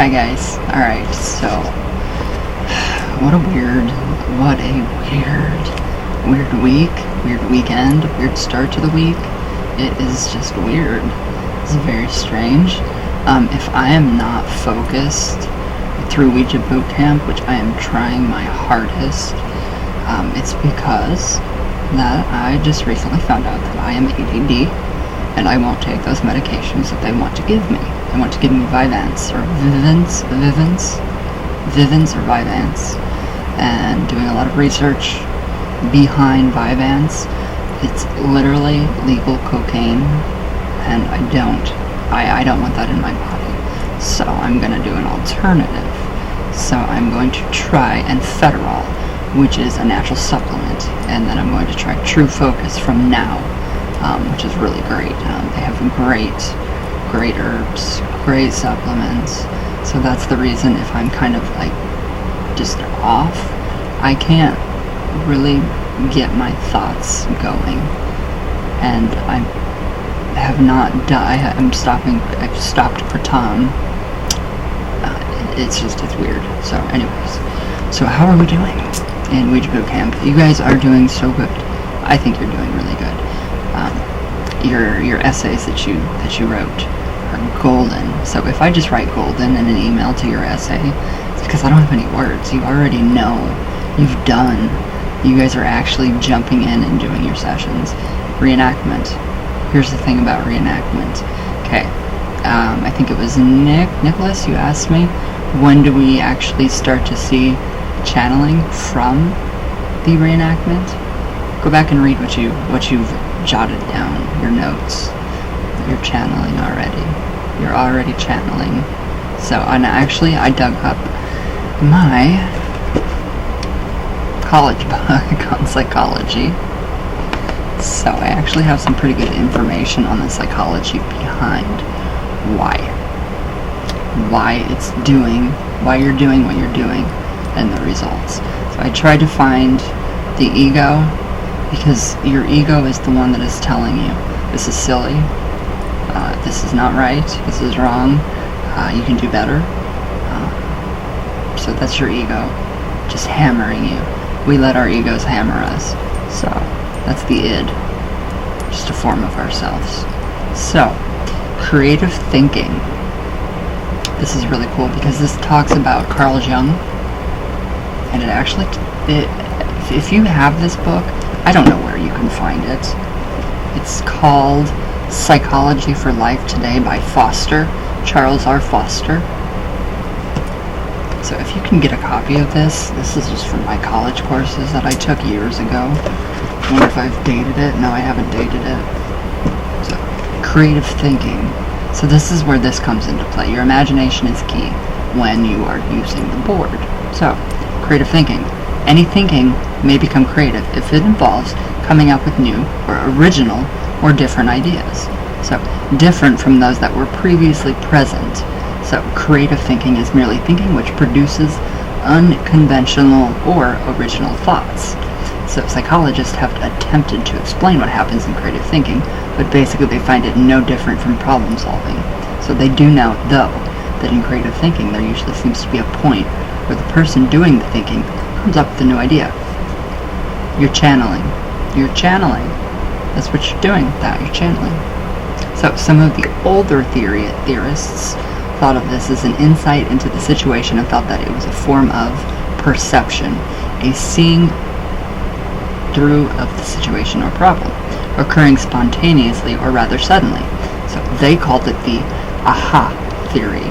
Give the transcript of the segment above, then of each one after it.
Hi guys. Alright, so what a weird week, weird weekend, weird start to the week. It is just weird. It's very strange. If I am not focused through Ouija boot camp, which I am trying my hardest, it's because that I just recently found out that I am ADD and I won't take those medications that they want to give me. They want to give me Vyvanse or Vivance or Vyvanse, and doing a lot of research behind Vyvanse. It's literally legal cocaine, and I don't want that in my body. So I'm going to do an alternative. So I'm going to try Enfeterol, which is a natural supplement, and then I'm going to try True Focus from now, which is really great. They have great herbs, great supplements. So that's the reason if I'm kind of like just off, I can't really get my thoughts going, and I've stopped Pratam. It's weird. So anyways, so how are we doing in Ouija Boot Camp? You guys are doing so good. I think you're doing really good. Your essays that you wrote are golden. So if I just write golden in an email to your essay, it's because I don't have any words. You already know. You've done. You guys are actually jumping in and doing your sessions. Reenactment. Here's the thing about reenactment. Okay. I think it was Nicholas, you asked me, when do we actually start to see channeling from the reenactment? Go back and read what you've jotted down, your notes. You're channeling already. You're already channeling. So, and actually, I dug up my college book on psychology. So I actually have some pretty good information on the psychology behind why you're doing what you're doing and the results. So I tried to find the ego, because your ego is the one that is telling you this is silly, this is not right, this is wrong, you can do better. So that's your ego just hammering you. We let our egos hammer us. So that's the id, just a form of ourselves. So creative thinking. This is really cool because this talks about Carl Jung, and if you have this book, I don't know where you can find it. It's called Psychology for Life Today by Foster, Charles R. Foster. So if you can get a copy of this is just from my college courses that I took years ago. I wonder if I've dated it. No, I haven't dated it. So, creative thinking. So this is where this comes into play. Your imagination is key when you are using the board. So, creative thinking. Any thinking may become creative if it involves coming up with new or original or different ideas. So, different from those that were previously present. So, creative thinking is merely thinking which produces unconventional or original thoughts. So, psychologists have attempted to explain what happens in creative thinking, but basically they find it no different from problem solving. So, they do know, though, that in creative thinking there usually seems to be a point where the person doing the thinking comes up with a new idea. You're channeling. You're channeling. That's what you're doing with that. You're channeling. So, some of the older theorists thought of this as an insight into the situation and felt that it was a form of perception, a seeing through of the situation or problem, occurring spontaneously or rather suddenly. So they called it the aha theory.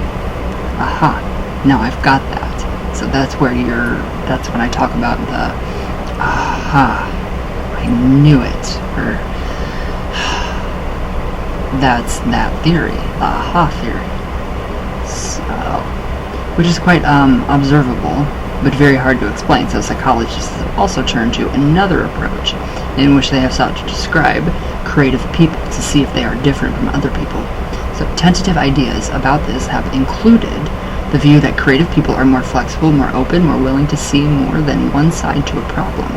Aha. Now I've got that. So that's when I talk about the aha. I knew it. Or that's that theory, the aha theory. So, which is quite observable, but very hard to explain. So psychologists have also turned to another approach in which they have sought to describe creative people to see if they are different from other people. So tentative ideas about this have included the view that creative people are more flexible, more open, more willing to see more than one side to a problem.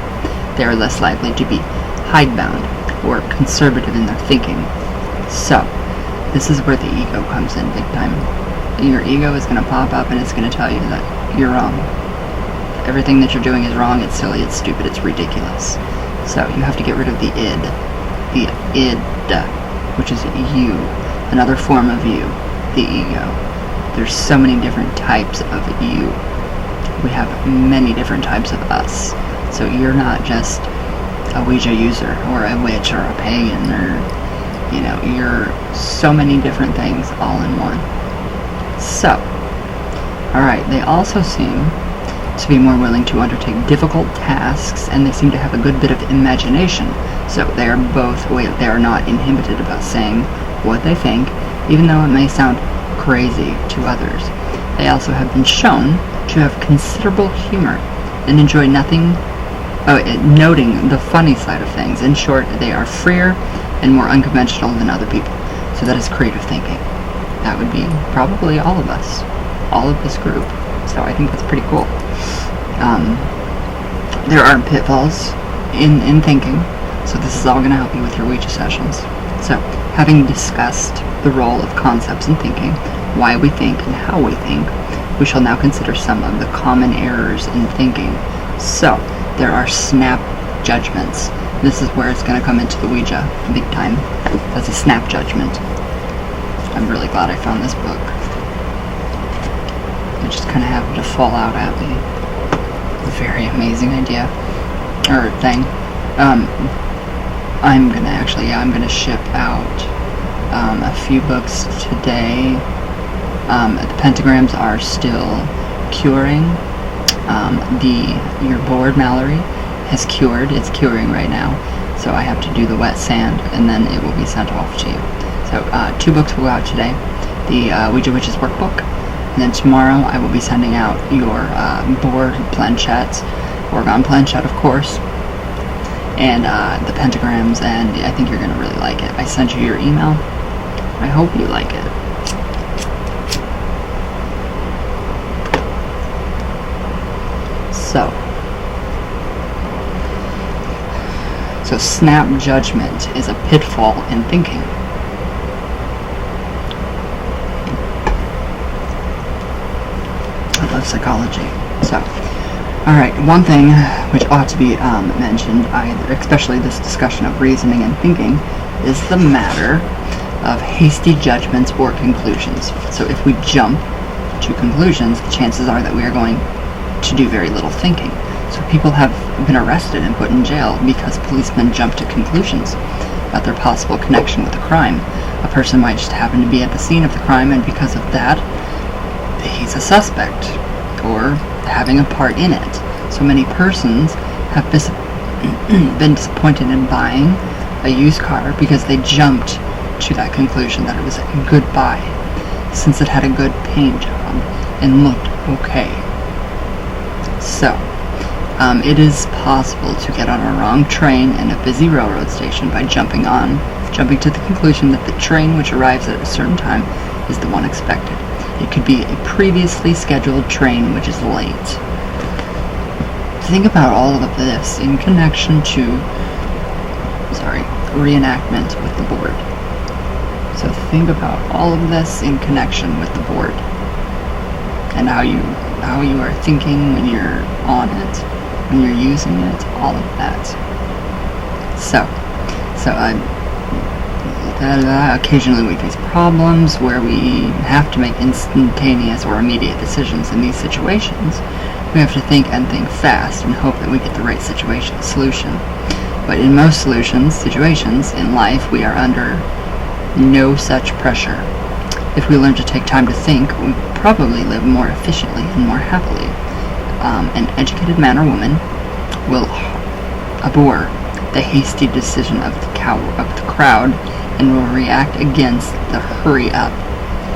They are less likely to be hidebound or conservative in their thinking. So this is where the ego comes in big time. your ego is going to pop up and it's going to tell you that you're wrong. Everything that you're doing is wrong, it's silly, it's stupid, it's ridiculous. So you have to get rid of the id. The id, which is you. Another form of you. The ego. There's so many different types of you. We have many different types of us. So you're not just a Ouija user, or a witch, or a pagan, or, you're so many different things all in one. So, alright, they also seem to be more willing to undertake difficult tasks, and they seem to have a good bit of imagination. So they are they are not inhibited about saying what they think, even though it may sound crazy to others. They also have been shown to have considerable humor and enjoy noting the funny side of things. In short, they are freer and more unconventional than other people. So that is creative thinking. That would be probably all of us, all of this group. So I think that's pretty cool. There are pitfalls in thinking, so this is all going to help you with your Ouija sessions. So, having discussed the role of concepts in thinking, why we think and how we think, we shall now consider some of the common errors in thinking. So, there are snap judgments. This is where it's going to come into the Ouija big time. That's a snap judgment. I'm really glad I found this book. It just kind of happened to fall out at me. A very amazing idea. Or thing. I'm gonna ship out a few books today. The pentagrams are still curing. Your board, Mallory, has cured. It's curing right now. So I have to do the wet sand, and then it will be sent off to you. So 2 books will go out today. The Ouija Witches workbook, and then tomorrow I will be sending out your board planchette, Oregon planchette, of course, and the pentagrams, and I think you're going to really like it. I sent you your email. I hope you like it. So snap judgment is a pitfall in thinking. I love psychology. So, alright, one thing which ought to be mentioned, especially this discussion of reasoning and thinking, is the matter of hasty judgments or conclusions. So if we jump to conclusions, the chances are that we are going to do very little thinking. So people have been arrested and put in jail because policemen jump to conclusions about their possible connection with a crime. A person might just happen to be at the scene of the crime, and because of that, he's a suspect, or having a part in it. So many persons have been disappointed in buying a used car because they jumped to that conclusion that it was a good buy, since it had a good paint job and looked okay. So, it is possible to get on a wrong train in a busy railroad station by jumping to the conclusion that the train which arrives at a certain time is the one expected. It could be a previously scheduled train which is late. Think about all of this in connection to, reenactment with the board. So think about all of this in connection with the board, and how you are thinking when you're on it, when you're using it, all of that. So occasionally we face problems where we have to make instantaneous or immediate decisions. In these situations, we have to think and think fast and hope that we get the right solution. But in most situations in life, we are under no such pressure. If we learn to take time to think, we probably live more efficiently and more happily. An educated man or woman will abhor the hasty decision of the crowd and will react against the hurry-up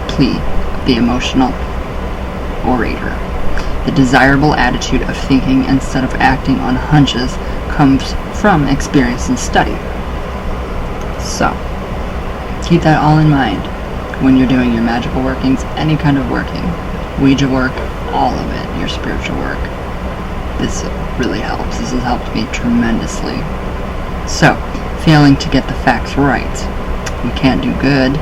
plea of the emotional orator. The desirable attitude of thinking instead of acting on hunches comes from experience and study. So, keep that all in mind when you're doing your magical workings, any kind of working, Ouija work, all of it, your spiritual work. This really helps. This has helped me tremendously. So, failing to get the facts right. We can't do good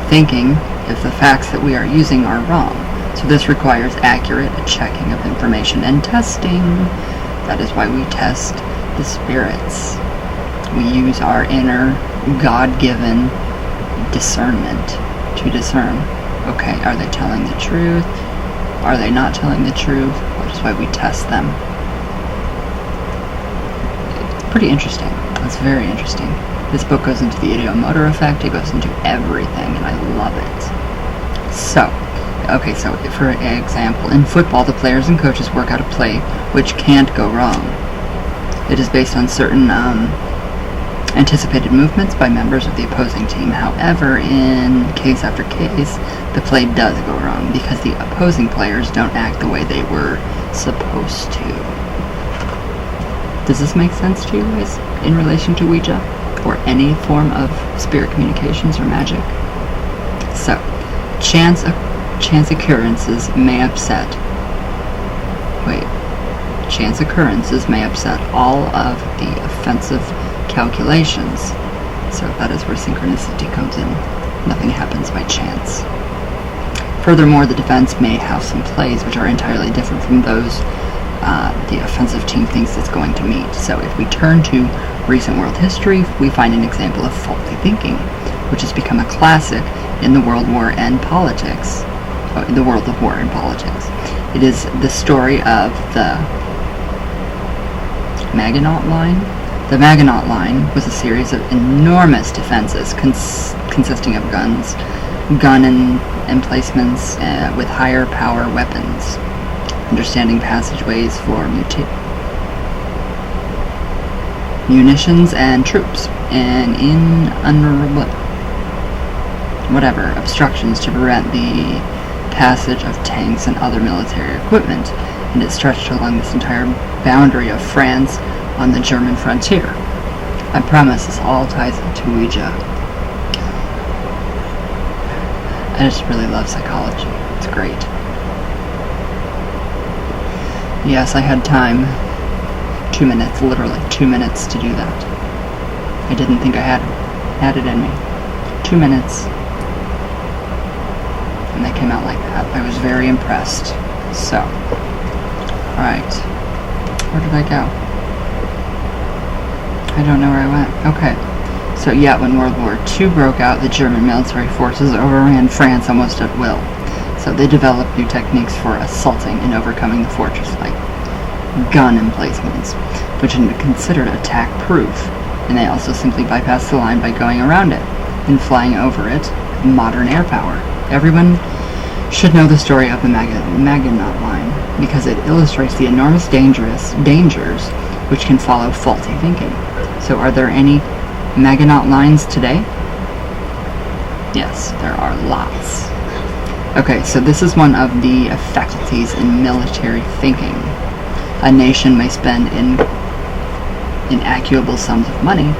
thinking if the facts that we are using are wrong. So this requires accurate checking of information and testing. That is why we test the spirits. We use our inner God-given discernment to discern, okay, are they telling the truth? Are they not telling the truth? Which is why we test them. Pretty interesting. It's very interesting. This book goes into the ideomotor effect. It goes into everything, and I love it. So, okay, so for example, in football, the players and coaches work out a play which can't go wrong. It is based on certain anticipated movements by members of the opposing team. However, in case after case, the play does go wrong because the opposing players don't act the way they were supposed to. Does this make sense to you guys in relation to Ouija or any form of spirit communications or magic? So, chance occurrences may upset. Chance occurrences may upset all of the offensive calculations. So that is where synchronicity comes in. Nothing happens by chance. Furthermore, the defense may have some plays which are entirely different from those the offensive team thinks it's going to meet. So if we turn to recent world history, we find an example of faulty thinking, which has become a classic in the world of war and politics. It is the story of the Maginot Line. The Maginot Line was a series of enormous defenses consisting of gun emplacements with higher power weapons, understanding passageways for munitions and troops, and obstructions to prevent the passage of tanks and other military equipment, and it stretched along this entire boundary of France on the German frontier. I promise this all ties into Ouija. I just really love psychology. It's great. Yes, I had time. 2 minutes, literally 2 minutes to do that. I didn't think I had it in me. 2 minutes. And they came out like that. I was very impressed. So, alright. Where did I go? I don't know where I went. Okay. So yeah, when World War II broke out, the German military forces overran France almost at will. So they developed new techniques for assaulting and overcoming the fortress, like gun emplacements, which are considered attack-proof. And they also simply bypassed the line by going around it and flying over it. Modern air power. Everyone should know the story of the Maginot Line because it illustrates the enormous dangers which can follow faulty thinking. So are there any Maginot Lines today? Yes, there are lots. Okay, so this is one of the faculties in military thinking. A nation may spend incalculable sums of money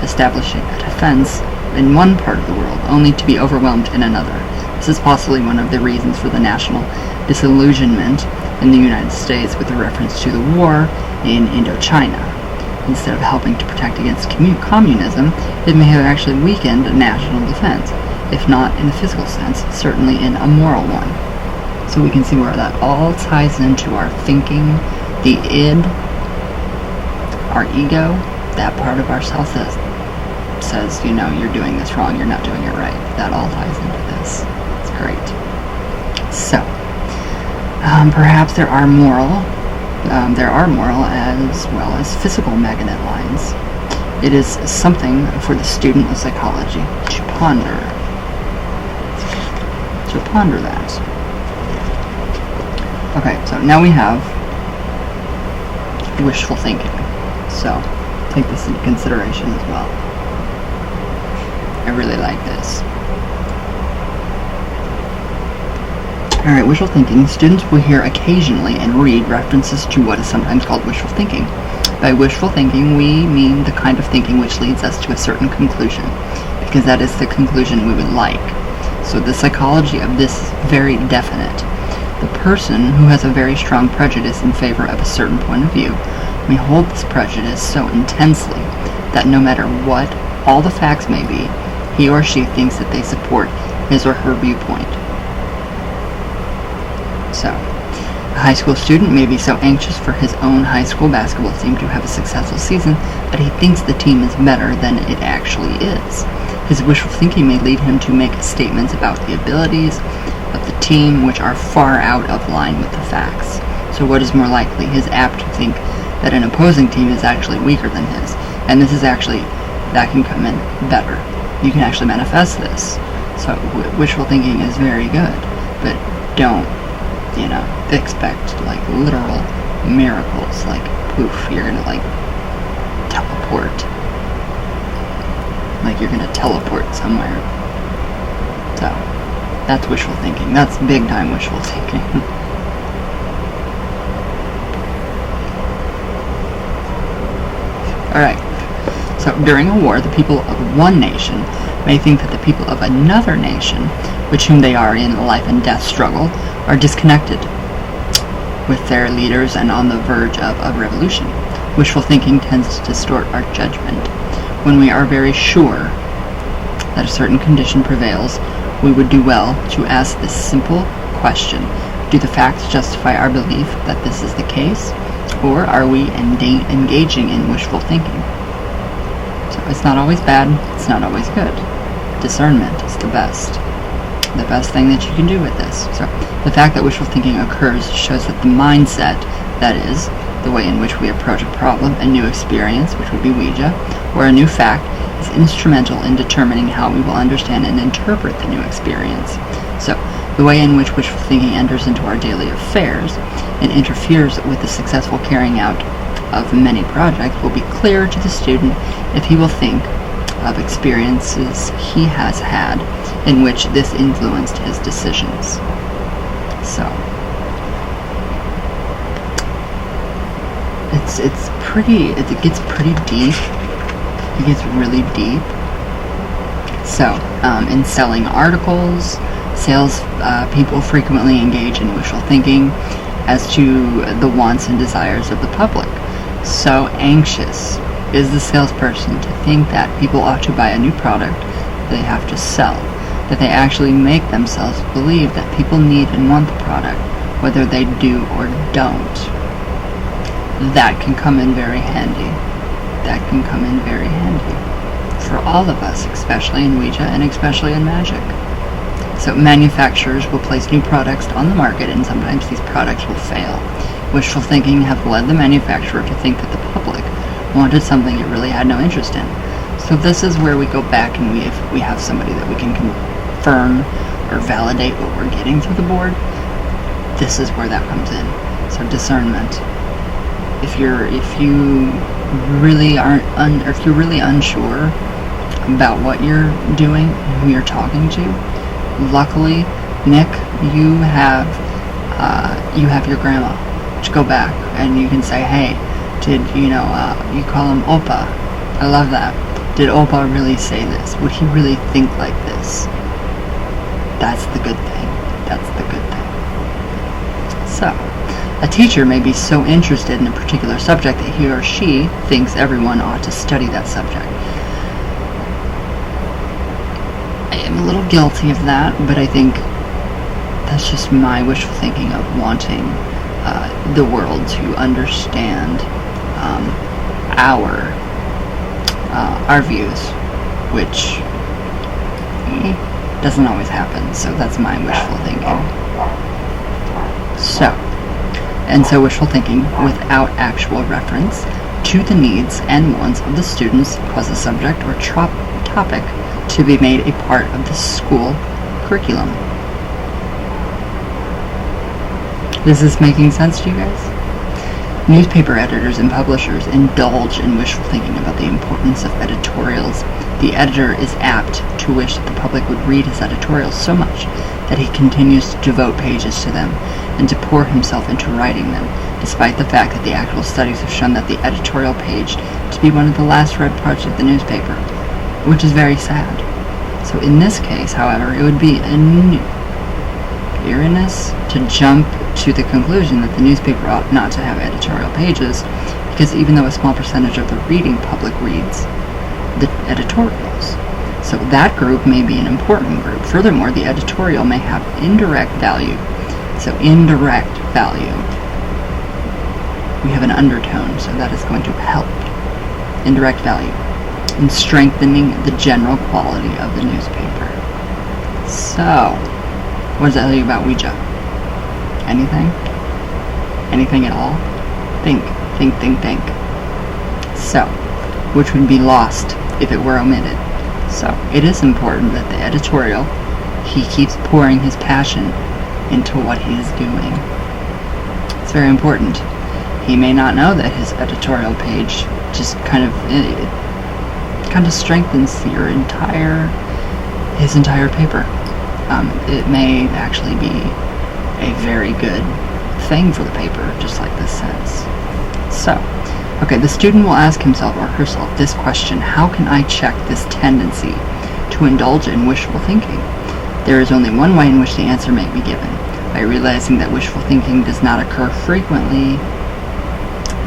establishing a defense in one part of the world, only to be overwhelmed in another. This is possibly one of the reasons for the national disillusionment in the United States with a reference to the war in Indochina. Instead of helping to protect against communism, it may have actually weakened national defense, if not in a physical sense, certainly in a moral one. So we can see where that all ties into our thinking, the id, our ego, that part of ourselves that says, you know, you're doing this wrong, you're not doing it right. That all ties into this. It's great. So, perhaps there are moral as well as physical magnet lines. It is something for the student of psychology to ponder. That. Okay, so now we have wishful thinking. So, take this into consideration as well. I really like this. Alright, wishful thinking. Students will hear occasionally and read references to what is sometimes called wishful thinking. By wishful thinking, we mean the kind of thinking which leads us to a certain conclusion, because that is the conclusion we would like. So the psychology of this is very definite. The person who has a very strong prejudice in favor of a certain point of view may hold this prejudice so intensely that no matter what all the facts may be, he or she thinks that they support his or her viewpoint. So, a high school student may be so anxious for his own high school basketball team to have a successful season that he thinks the team is better than it actually is. His wishful thinking may lead him to make statements about the abilities of the team which are far out of line with the facts. So what is more likely? He is apt to think that an opposing team is actually weaker than his, and this is actually, that can come in better. You can actually manifest this. So wishful thinking is very good, but don't, expect like literal miracles, like poof, you're gonna like teleport. Like you're gonna teleport somewhere. So, that's wishful thinking. That's big time wishful thinking. Alright, so during a war, the people of one nation may think that the people of another nation, with whom they are in a life and death struggle, are disconnected with their leaders and on the verge of a revolution. Wishful thinking tends to distort our judgment. When we are very sure that a certain condition prevails, we would do well to ask this simple question: do the facts justify our belief that this is the case, or are we engaging in wishful thinking? So it's not always bad, it's not always good. Discernment is the best thing that you can do with this. So the fact that wishful thinking occurs shows that the mindset, that is, the way in which we approach a problem, a new experience, which would be Ouija, or a new fact, is instrumental in determining how we will understand and interpret the new experience. So the way in which wishful thinking enters into our daily affairs and interferes with the successful carrying out of many projects will be clear to the student if he will think of experiences he has had in which this influenced his decisions. So it gets pretty deep. It gets really deep. So in selling articles, sales people frequently engage in wishful thinking as to the wants and desires of the public. So anxious is the salesperson to think that people ought to buy a new product they have to sell, that they actually make themselves believe that people need and want the product, whether they do or don't. That can come in very handy. That can come in very handy for all of us, especially in Ouija and especially in magic. So manufacturers will place new products on the market, and sometimes these products will fail. Wishful thinking have led the manufacturer to think that the public wanted something it really had no interest in. So this is where we go back and if we have somebody that we can confirm or validate what we're getting through the board, this is where that comes in. So discernment. If you really unsure about what you're doing and who you're talking to, luckily, Nick, you have your grandma. Just go back and you can say, hey, did you call him Opa? I love that. Did Opa really say this? Would he really think like this? That's the good thing. That's the good thing. So, a teacher may be so interested in a particular subject that he or she thinks everyone ought to study that subject. I am a little guilty of that, but I think that's just my wishful thinking of wanting the world to understand our views, which doesn't always happen. So that's my wishful thinking. So wishful thinking without actual reference to the needs and wants of the students cause a subject or topic to be made a part of the school curriculum. Is this making sense to you guys? Newspaper editors and publishers indulge in wishful thinking about the importance of editorials. The editor is apt to wish that the public would read his editorials so much that he continues to devote pages to them and to pour himself into writing them, despite the fact that the actual studies have shown that the editorial page to be one of the last read parts of the newspaper, which is very sad. So in this case, however, it would be erroneous to jump to the conclusion that the newspaper ought not to have editorial pages, because even though a small percentage of the reading public reads the editorials, So that group may be an important group. Furthermore, the editorial may have indirect value. So indirect value. We have an undertone, so that is going to help. Indirect value in strengthening the general quality of the newspaper. So, what does that tell you about Ouija? Anything? Anything at all? Think. So, which would be lost if it were omitted. So, it is important that the editorial, he keeps pouring his passion into what he is doing. It's very important. He may not know that his editorial page just kind of strengthens his entire paper. It may actually be a very good thing for the paper, just like this says. So, okay, the student will ask himself or herself this question: how can I check this tendency to indulge in wishful thinking? There is only one way in which the answer may be given: by realizing that wishful thinking does not occur frequently,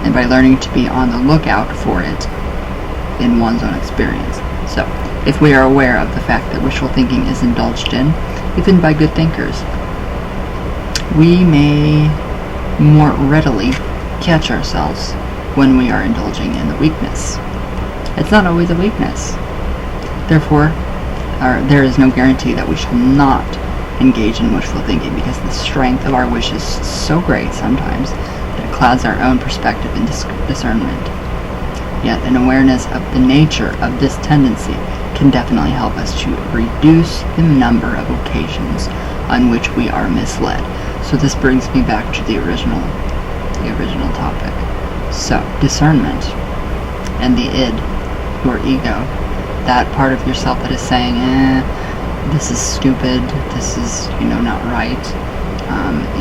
and by learning to be on the lookout for it in one's own experience. So, if we are aware of the fact that wishful thinking is indulged in, even by good thinkers, we may more readily catch ourselves when we are indulging in the weakness. It's not always a weakness. Therefore, there is no guarantee that we shall not engage in wishful thinking, because the strength of our wish is so great sometimes that it clouds our own perspective and discernment. Yet an awareness of the nature of this tendency can definitely help us to reduce the number of occasions on which we are misled. So this brings me back to the original topic. So, discernment and the id, your ego, that part of yourself that is saying, this is stupid, this is, not right,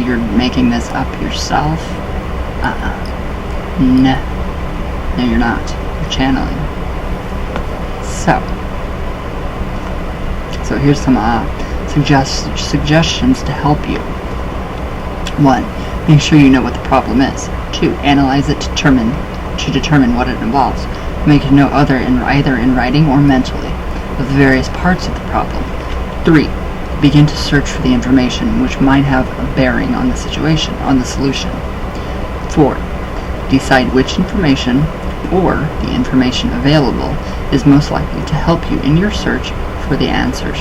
you're making this up yourself. No, you're not. You're channeling. So here's some suggestions to help you. 1. Make sure you know what the problem is. 2. Analyze it to determine what it involves. Make a note either in writing or mentally of the various parts of the problem. 3. Begin to search for the information which might have a bearing on the solution. 4. Decide which information or the information available is most likely to help you in your search for the answers.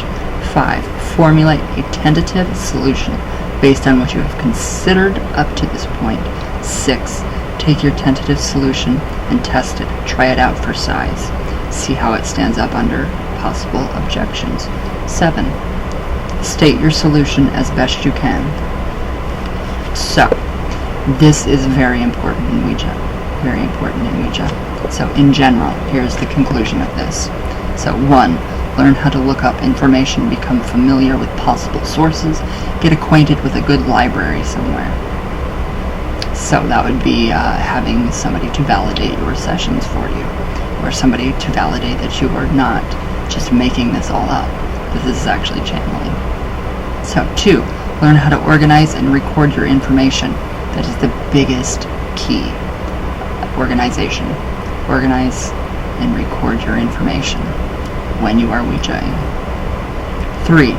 5. Formulate a tentative solution based on what you have considered up to this point. 6. Take your tentative solution and test it. Try it out for size. See how it stands up under possible objections. 7. State your solution as best you can. So, this is very important in Ouija. Very important in Ouija. So, in general, here's the conclusion of this. So, 1. Learn how to look up information, become familiar with possible sources, get acquainted with a good library somewhere. So that would be having somebody to validate your sessions for you, or somebody to validate that you are not just making this all up, that this is actually channeling. So 2, learn how to organize and record your information. That is the biggest key. Organization. Organize and record your information when you are Ouijaing. 3,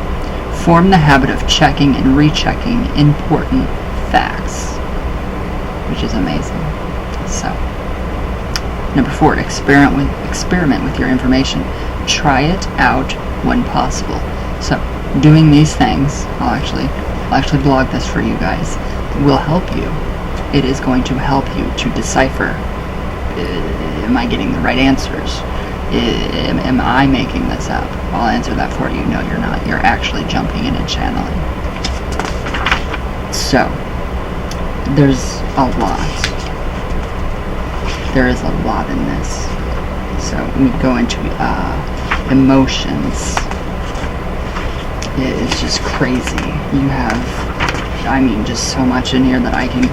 form the habit of checking and rechecking important facts, which is amazing. So, number 4, experiment with your information. Try it out when possible. So, doing these things, I'll actually blog this for you guys, will help you. It is going to help you to decipher, am I getting the right answers? Am I making this up? I'll answer that for you. No, you're not. You're actually jumping in and channeling. So, there's a lot. There is a lot in this. So, we go into emotions. It is just crazy. You have, just so much in here that I can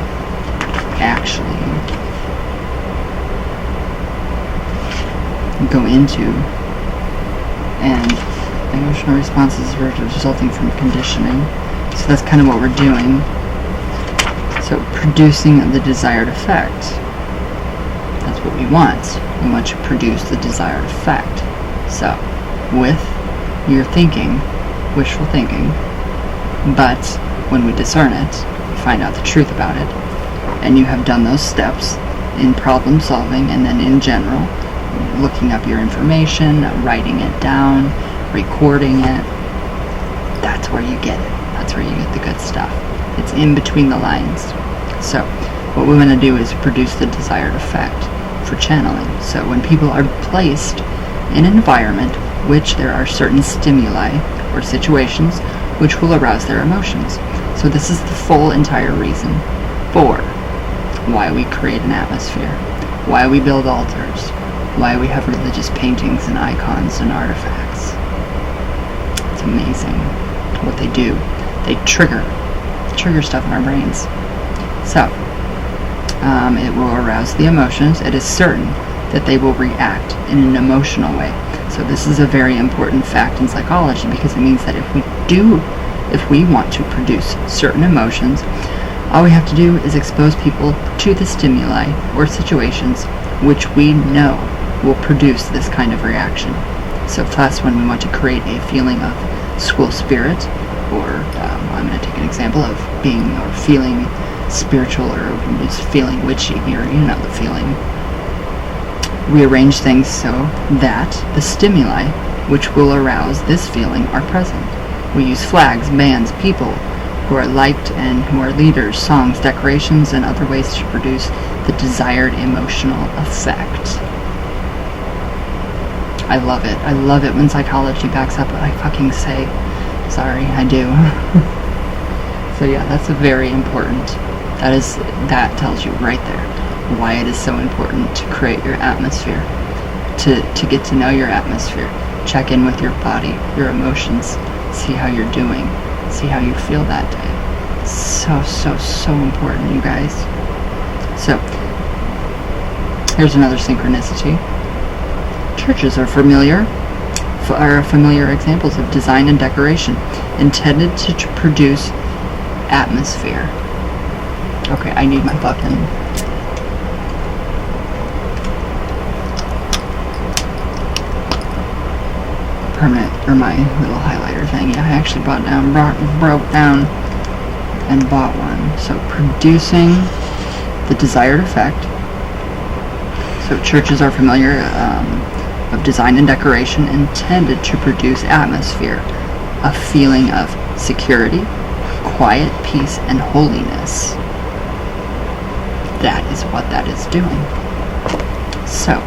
actually go into. And emotional responses resulting from conditioning. So that's kind of what we're doing. So producing the desired effect. That's what we want. We want to produce the desired effect. So with you're thinking wishful thinking, but when we discern it, we find out the truth about it, and you have done those steps in problem solving and then in general, looking up your information, writing it down, recording it, that's where you get it. That's where you get the good stuff. It's in between the lines. So what we want to do is produce the desired effect for channeling. So when people are placed in an environment which there are certain stimuli or situations which will arouse their emotions. So this is the full entire reason for why we create an atmosphere, why we build altars, why we have religious paintings and icons and artifacts. It's amazing what they do. They trigger stuff in our brains. So it will arouse the emotions. It is certain that they will react in an emotional way. So this is a very important fact in psychology, because it means that if we want to produce certain emotions, all we have to do is expose people to the stimuli or situations which we know will produce this kind of reaction. So thus, when we want to create a feeling of school spirit, or I'm going to take an example of being or feeling spiritual, or just feeling witchy, or the feeling, we arrange things so that the stimuli which will arouse this feeling are present. We use flags, bands, people who are liked and who are leaders, songs, decorations, and other ways to produce the desired emotional effect. I love it. I love it when psychology backs up what I fucking say. Sorry, I do. So yeah, that's a very important. That tells you right there why it is so important to create your atmosphere, to get to know your atmosphere, check in with your body, your emotions, see how you're doing, see how you feel that day. So important, you guys. So here's another synchronicity. Churches are familiar examples of design and decoration intended to produce atmosphere. Okay, I need my fucking permanent, or my little highlighter thing. Yeah, I actually broke down and bought one. So producing the desired effect. So churches are familiar of design and decoration intended to produce atmosphere, a feeling of security, quiet, peace, and holiness. That is what that is doing. So,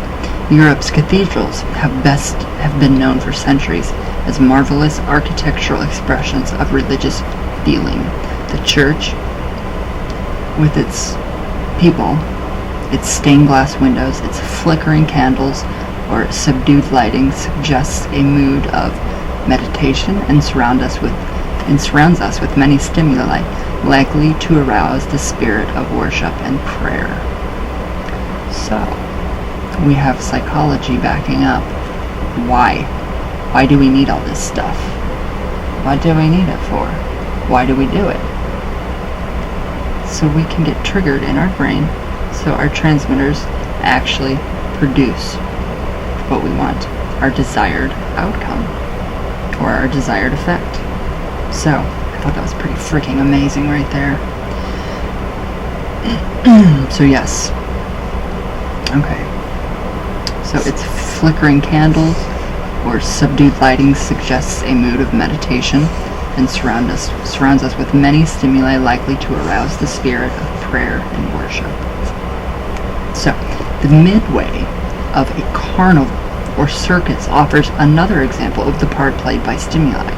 Europe's cathedrals have been known for centuries as marvelous architectural expressions of religious feeling. The church, with its people, its stained glass windows, its flickering candles, or subdued lighting, suggests a mood of meditation and surrounds us with many stimuli likely to arouse the spirit of worship and prayer. So, we have psychology backing up. Why? Why do we need all this stuff? What do we need it for? Why do we do it? So we can get triggered in our brain, so our transmitters actually produce what we want, our desired outcome, or our desired effect. So, I thought that was pretty freaking amazing right there. So yes. Okay. So it's flickering candles or subdued lighting suggests a mood of meditation and surrounds us with many stimuli likely to arouse the spirit of prayer and worship. So, the midway of a carnival or circus offers another example of the part played by stimuli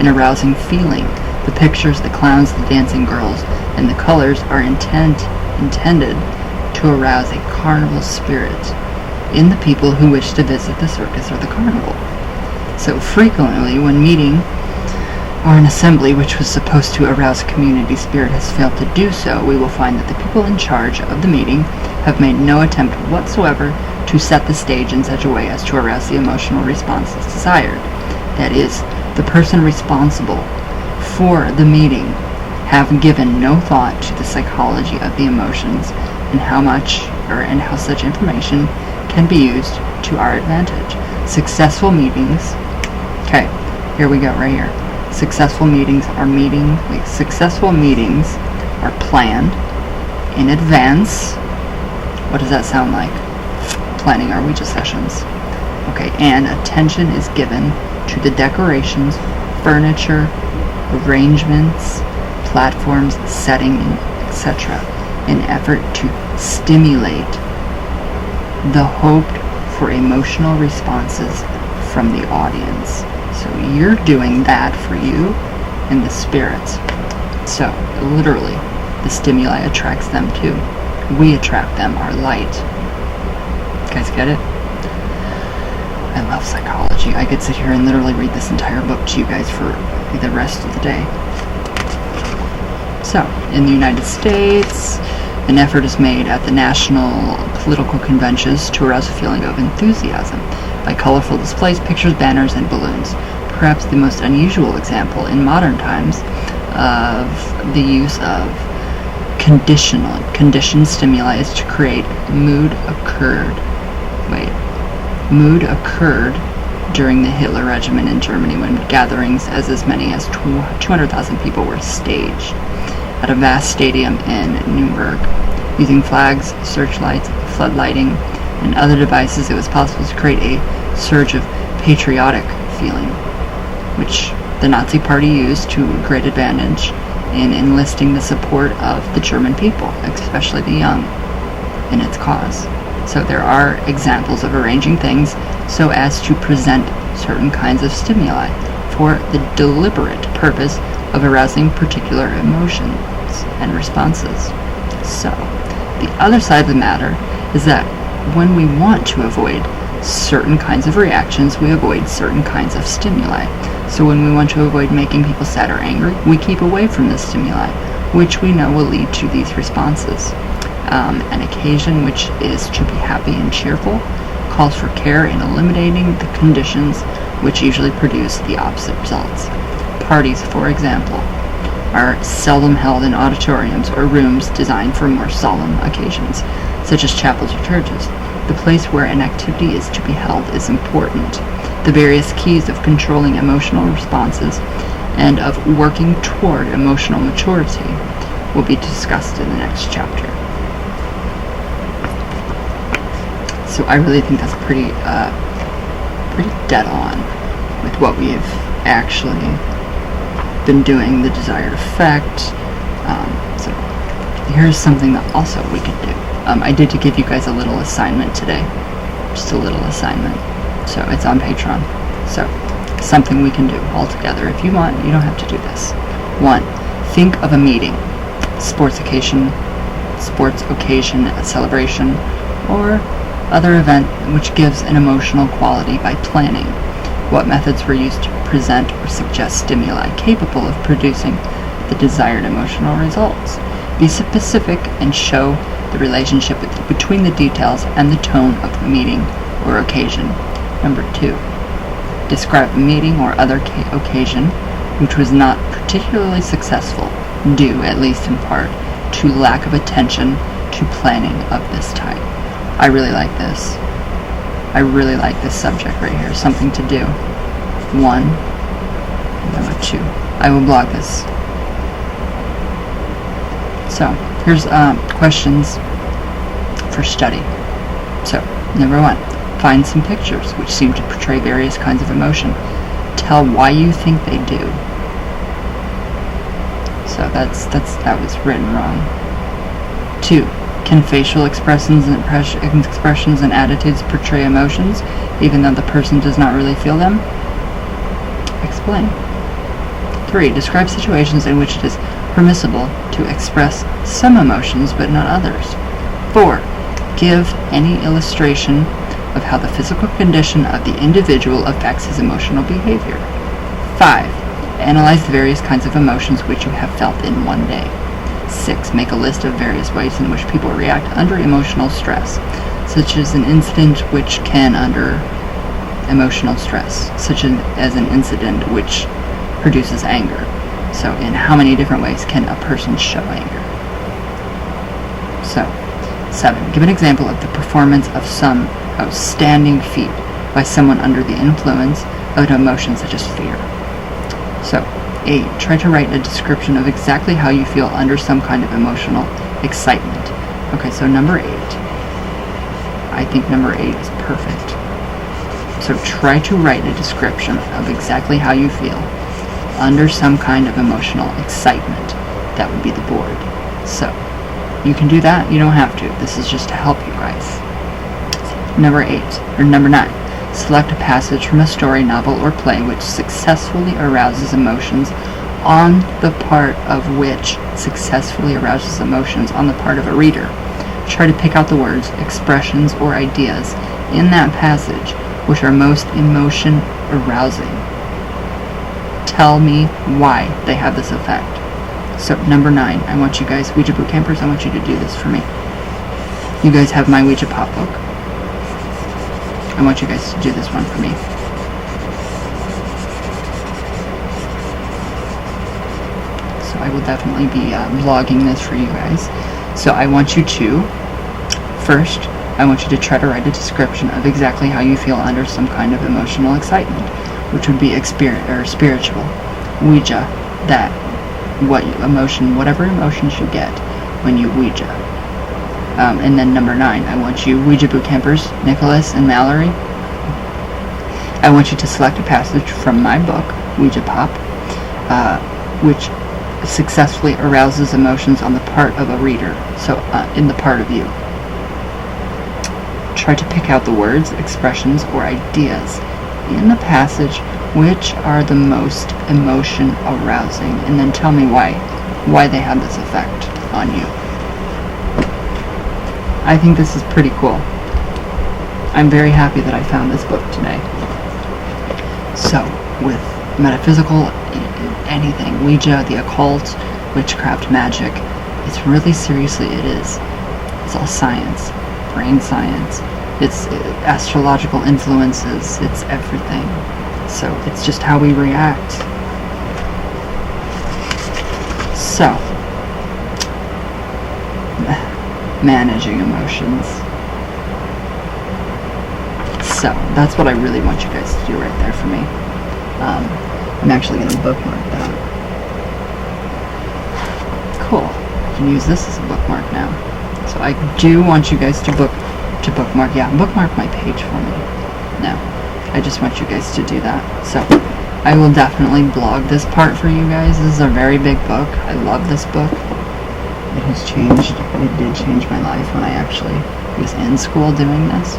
in arousing feeling. The pictures, the clowns, the dancing girls, and the colors are intended to arouse a carnival spirit in the people who wish to visit the circus or the carnival. So frequently, when meeting or an assembly which was supposed to arouse community spirit has failed to do so, we will find that the people in charge of the meeting have made no attempt whatsoever to set the stage in such a way as to arouse the emotional responses desired. That is, the person responsible for the meeting have given no thought to the psychology of the emotions and how such information can be used to our advantage. Successful meetings. Okay, Here we go, right here. Successful meetings are planned in advance. What does that sound like? Planning our Ouija sessions. Okay, and attention is given to the decorations, furniture, arrangements, platforms, setting, etc. in effort to stimulate the hoped for emotional responses from the audience. So you're doing that for you and the spirits. So literally, the stimuli attracts them too. We attract them, our light. You guys get it? I love psychology. I could sit here and literally read this entire book to you guys for the rest of the day. So, in the United States, an effort is made at the national political conventions to arouse a feeling of enthusiasm by colorful displays, pictures, banners, and balloons. Perhaps the most unusual example in modern times of the use of conditioned stimuli is to create mood occurred during the Hitler regime in Germany, when gatherings as many as 200,000 people were staged at a vast stadium in Nuremberg. Using flags, searchlights, floodlighting, and other devices, it was possible to create a surge of patriotic feeling, which the Nazi Party used to great advantage in enlisting the support of the German people, especially the young, in its cause. So there are examples of arranging things so as to present certain kinds of stimuli for the deliberate purpose of arousing particular emotions and responses. So the other side of the matter is that when we want to avoid certain kinds of reactions, we avoid certain kinds of stimuli. So when we want to avoid making people sad or angry, we keep away from the stimuli, which we know will lead to these responses. An occasion which is to be happy and cheerful calls for care in eliminating the conditions which usually produce the opposite results. Parties, for example, are seldom held in auditoriums or rooms designed for more solemn occasions, such as chapels or churches. The place where an activity is to be held is important. The various keys of controlling emotional responses and of working toward emotional maturity will be discussed in the next chapter. So I really think that's pretty dead on with what we've actually been doing, the desired effect. So here's something that also we could do. I did to give you guys a little assignment today, just a little assignment. So it's on Patreon. So something we can do all together. If you want, you don't have to do this. 1. Think of a meeting, sports occasion, a celebration, or other event which gives an emotional quality by planning. What methods were used to present or suggest stimuli capable of producing the desired emotional results? Be specific and show the relationship between the details and the tone of the meeting or occasion. Number 2. Describe a meeting or other occasion which was not particularly successful, due, at least in part, to lack of attention to planning of this type. I really like this. I really like this subject right here. Something to do. 1. Number 2. I will blog this. So, here's questions for study. So, number 1. Find some pictures which seem to portray various kinds of emotion. Tell why you think they do. So that was written wrong. 2. Can facial expressions and attitudes portray emotions, even though the person does not really feel them? Explain. 3. Describe situations in which it is permissible to express some emotions but not others. 4. Give any illustration of how the physical condition of the individual affects his emotional behavior. 5. Analyze the various kinds of emotions which you have felt in one day. 6. Make a list of various ways in which people react under emotional stress, such as an incident which can under emotional stress, such as an incident which produces anger. So in how many different ways can a person show anger? So, 7. Give an example of the performance of some outstanding feat by someone under the influence of an emotion such as fear. So 8, try to write a description of exactly how you feel under some kind of emotional excitement. Okay, so number 8. I think number 8 is perfect. So try to write a description of exactly how you feel under some kind of emotional excitement. That would be the board. So you can do that. You don't have to. This is just to help you guys. Number 9. Select a passage from a story, novel, or play which successfully arouses emotions on the part of a reader. Try to pick out the words, expressions, or ideas in that passage which are most emotion arousing. Tell me why they have this effect. So number 9, I want you guys, Ouija boot campers, I want you to do this for me. You guys have my Ouija pop book. I want you guys to do this one for me. So I will definitely be vlogging this for you guys. So I want you to, first, I want you to try to write a description of exactly how you feel under some kind of emotional excitement, which would be spiritual. Ouija, that, whatever emotions you get when you Ouija. And then number 9, I want you, Ouija boot campers, Nicholas and Mallory, I want you to select a passage from my book, Ouija Pop, which successfully arouses emotions on the part of a reader, so in the part of you. Try to pick out the words, expressions, or ideas in the passage which are the most emotion arousing, and then tell me why they have this effect on you. I think this is pretty cool. I'm very happy that I found this book today. So, with metaphysical, anything, Ouija, the occult, witchcraft, magic, it's really, seriously, it's all science, brain science, it's astrological influences, it's everything. So, it's just how we react. So, managing emotions. So, that's what I really want you guys to do right there for me. I'm actually going to bookmark that. Cool. I can use this as a bookmark now. So I do want you guys to bookmark my page for me. No, I just want you guys to do that. So I will definitely blog this part for you guys. This is a very big book. I love this book. It did change my life when I actually was in school doing this.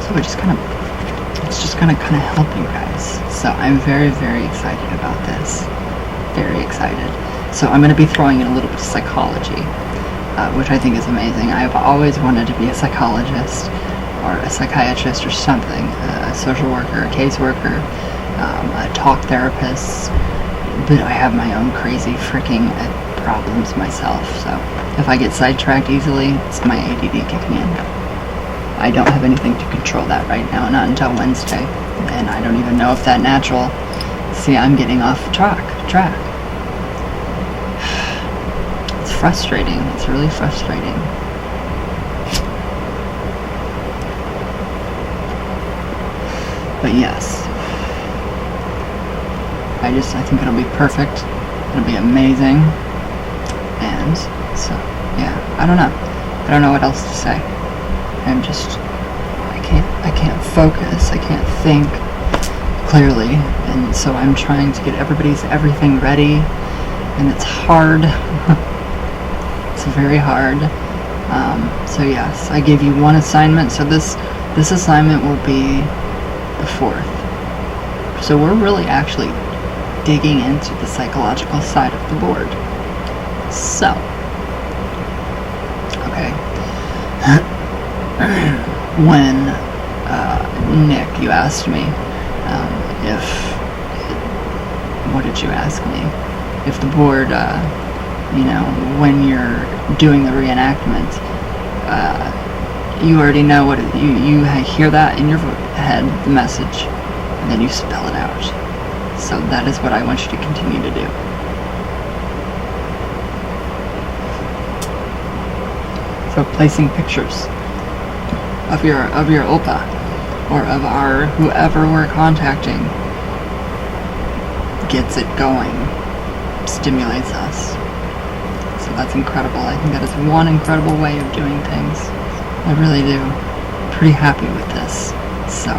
So it's just gonna kind of help you guys. So I'm very, very excited about this. Very excited. So I'm gonna be throwing in a little bit of psychology, which I think is amazing. I've always wanted to be a psychologist or a psychiatrist or something, a social worker, a caseworker, a talk therapist, but I have my own crazy freaking problems myself, so if I get sidetracked easily, it's my ADD kicking in. I don't have anything to control that right now, not until Wednesday, and I don't even know if that natural, see, I'm getting off track. It's frustrating, it's really frustrating. But yes, I think it'll be perfect, it'll be amazing, and so, yeah, I don't know what else to say. I can't focus, I can't think clearly, and so I'm trying to get everybody's everything ready, and it's hard. It's very hard. So yes, I gave you one assignment, so this assignment will be the 4th. So we're really actually digging into the psychological side of the board. So, okay. When, Nick, you asked me, what did you ask me? If the board, when you're doing the reenactment, you already know what you hear that in your head, the message, and then you spell it out. So that is what I want you to continue to do. So placing pictures of your Opa or of our whoever we're contacting gets it going, stimulates us. So that's incredible. I think that is one incredible way of doing things. I really do. Pretty happy with this. So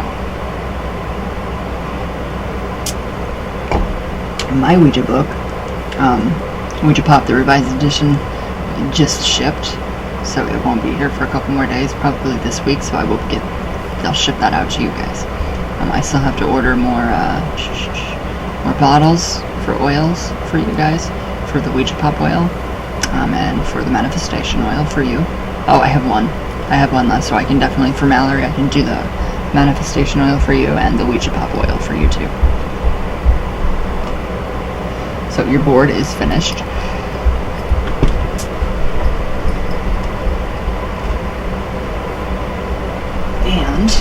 my Ouija book, Ouija Pop, the revised edition, just shipped, so it won't be here for a couple more days, probably this week, so they'll ship that out to you guys. I still have to order more bottles for oils for you guys, for the Ouija Pop oil, and for the manifestation oil for you. Oh, I have one left, so I can definitely, for Mallory, I can do the manifestation oil for you and the Ouija Pop oil for you too. So your board is finished. And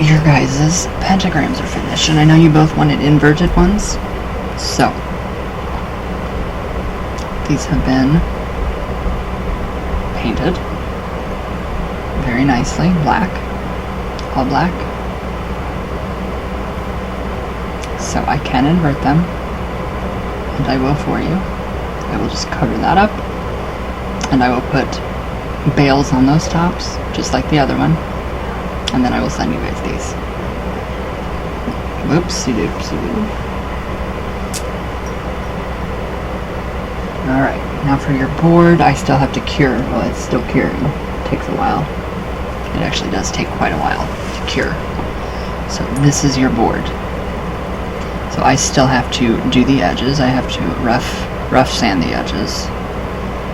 your guys' pentagrams are finished. And I know you both wanted inverted ones. So these have been painted very nicely. Black. All black. So I can invert them. And I will for you. I will just cover that up, and I will put bails on those tops, just like the other one, and then I will send you guys these. Whoopsie-doopsie. Alright, now for your board, I still have to cure. Well, it's still curing. It takes a while. It actually does take quite a while to cure. So this is your board. So I still have to do the edges. I have to rough sand the edges.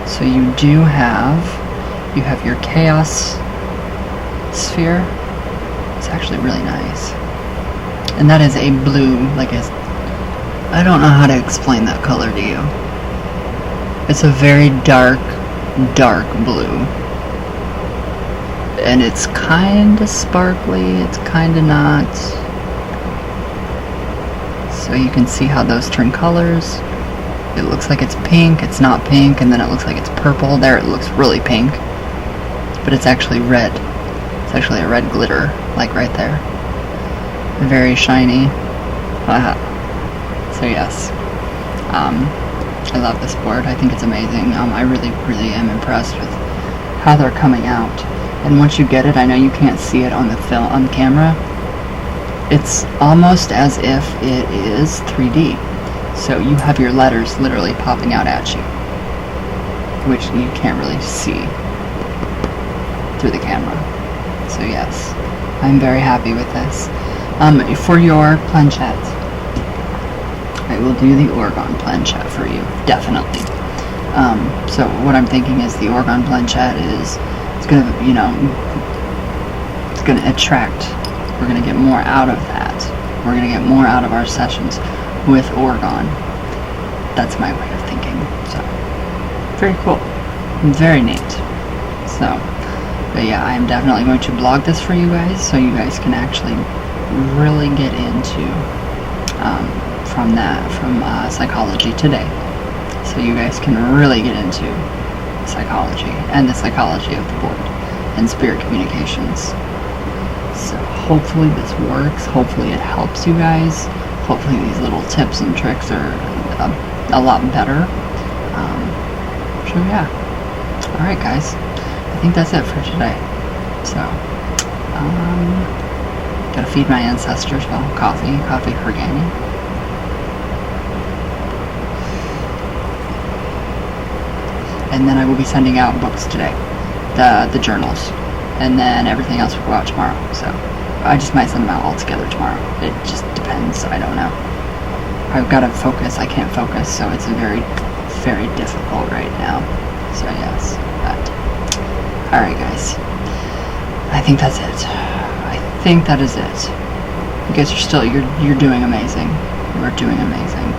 So you have your chaos sphere. It's actually really nice. And that is a blue, I don't know how to explain that color to you. It's a very dark blue. And it's kinda sparkly, it's kinda not. So you can see how those turn colors. It looks like it's pink, it's not pink, and then it looks like it's purple. There it looks really pink, but it's actually red. It's actually a red glitter, like right there. Very shiny. So yes, I love this board. I think it's amazing. I really am impressed with how they're coming out. And once you get it, I know you can't see it on the camera. It's almost as if it is 3D. So you have your letters literally popping out at you, which you can't really see through the camera. So yes, I'm very happy with this. For your planchette, I will do the Oregon planchette for you, definitely. So what I'm thinking is the Oregon planchette is, it's gonna attract. We're going to get more out of that. We're going to get more out of our sessions with Oregon. That's my way of thinking. So, very cool. Very neat. So, but yeah, I am definitely going to blog this for you guys, so you guys can actually really get into from psychology today. So you guys can really get into psychology and the psychology of the board and spirit communications. So hopefully this works, hopefully it helps you guys, hopefully these little tips and tricks are a lot better. So yeah, alright guys, I think that's it for today. So, gotta feed my ancestors, well, coffee for Gani. And then I will be sending out books today, the journals. And then everything else will go out tomorrow. So I just might send them out all together tomorrow. It just depends. I don't know. I've got to focus. I can't focus, so it's very, very difficult right now. So yes, but alright guys, I think that's it. I think that is it. You guys are you're doing amazing. You are doing amazing.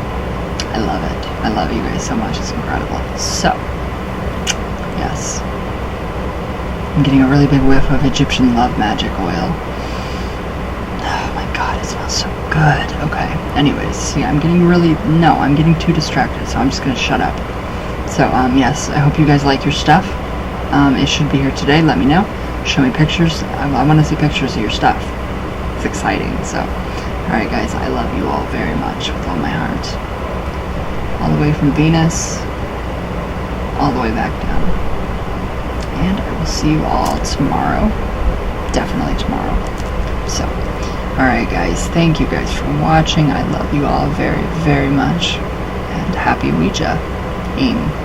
I love it. I love you guys so much. It's incredible. So yes, I'm getting a really big whiff of Egyptian love magic oil. Oh my god, it smells so good. Okay, anyways, see, I'm getting too distracted, so I'm just gonna shut up. So, yes, I hope you guys like your stuff. It should be here today, let me know. show me pictures. I want to see pictures of your stuff. It's exciting. So, alright guys, I love you all very much with all my heart. All the way from Venus, all the way back down. And I will see you all tomorrow. Definitely tomorrow. So, alright guys, thank you guys for watching. I love you all very, very much. And happy Ouija-ing.